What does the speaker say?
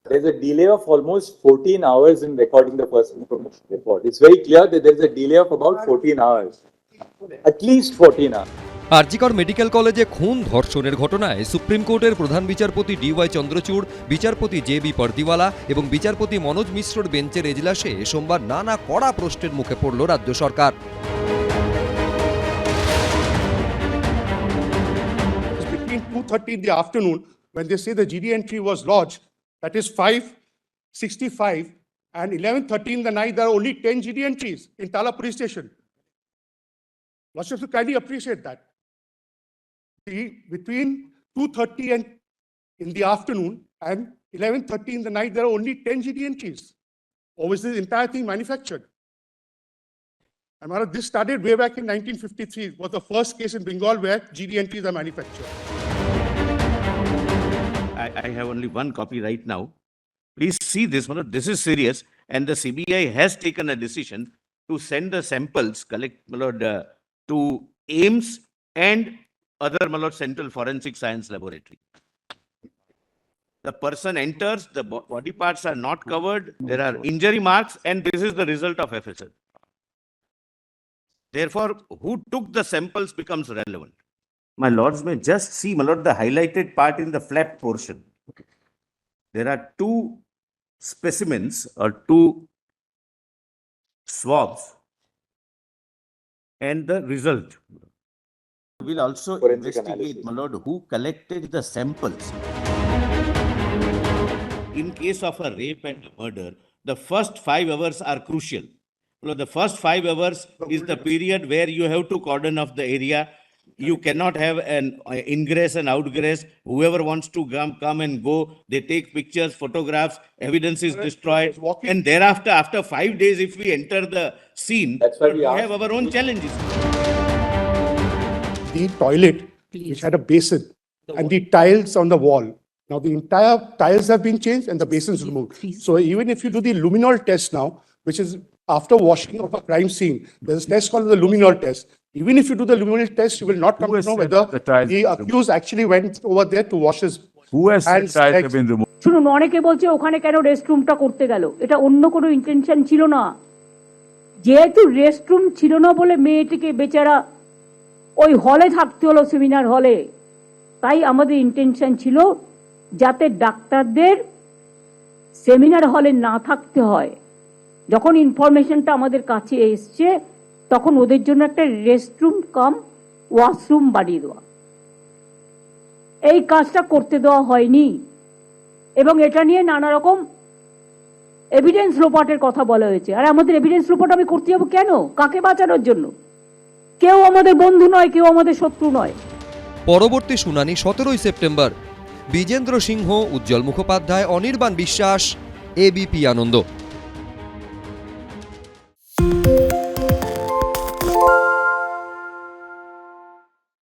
There's a delay of almost 14 hours in recording the first information report. It's very clear that there's a delay of about 14 hours. At least 14 hours. RG Kar medical কলেজে খুন ধর্ষণের ঘটনায় supreme কোর্টের প্রধান বিচারপতি dy Chandrachur, বিচারপতি JB Pardiwala এবং বিচারপতি মনোজ মিশ্রর বেঞ্চের এজলাসে সোমবার নানা কড়া প্রশ্নের মুখে পড়ল রাজ্য সরকার। Between 2:30 in the afternoon, when they say the GD entry was lodged, that is 5:65, and 11:30 in the night, there are only 10 GD entries in Tala police station. Lordship should kindly appreciate that. Between 2:30 and in the afternoon and 11:30 in the night, there are only 10 GD entries. Or was this entire thing manufactured? And this started way back in 1953. It was the first case in Bengal where GD entries are manufactured. I have only one copy right now. Please see this one. This is serious, and the CBI has taken a decision to send the samples to AIMS and other Central Forensic Science Laboratory. The person enters, the body parts are not covered, there are injury marks, and this is the result of FSL. Therefore, who took the samples becomes relevant. My lords may just see, my lord, the highlighted part in the flap portion. There are two specimens or two swabs and the result. We'll also investigate, my lord, who collected the samples. In case of a rape and murder, the first 5 hours are crucial. The first 5 hours is the period where you have to cordon off the area. You cannot have an ingress and outgress. Whoever wants to come and go, they take pictures, photographs, evidence is destroyed. And thereafter, after 5 days, if we enter the scene, we have our own challenges. The toilet, which had a basin, and the tiles on the wall. Now the entire tiles have been changed and the basins removed. So even if you do the luminol test now, which is after washing of a crime scene, there's a test called the luminol test. Even if you do the luminol test, you will not come to know whether the accused actually went over there to wash his hands. শুনুন, অনেকে বলছে ওখানে কেন রেস্টরুমটা করতে গেল, এটা অন্য কোনো ইন্টেনশন ছিল না। যেহেতু রেস্টরুম ছিল না বলে মেয়েটিকে বেচারা ওই হলে থাকতে হলো, সেমিনার হলে, তাই আমাদের ইন্টেনশন ছিল যাতে ডাক্তারদের সেমিনার হলে না থাকতে হয়। যখন ইনফরমেশনটা আমাদের কাছে এসছে তখন ওদের জন্য একটা রেস্টরুম কাম ওয়াশরুম বানিয়ে দেওয়া, এই কাজটা করতে দেওয়া হয়নি। এবং এটা নিয়ে নানা রকম এভিডেন্স লোপাটের কথা বলা হয়েছে। আর আমাদের এভিডেন্স লোপাট আমি করতে যাবো কেন? কাকে বাঁচানোর জন্য? কেউ আমাদের বন্ধু নয়, কেউ আমাদের শত্রু নয়। পরবর্তী শুনানি 17 সেপ্টেম্বর। বিজেন্দ্র সিংহ, উজ্জ্বল মুখোপাধ্যায়, অনির্বাণ বিশ্বাস, এবিপি আনন্দ।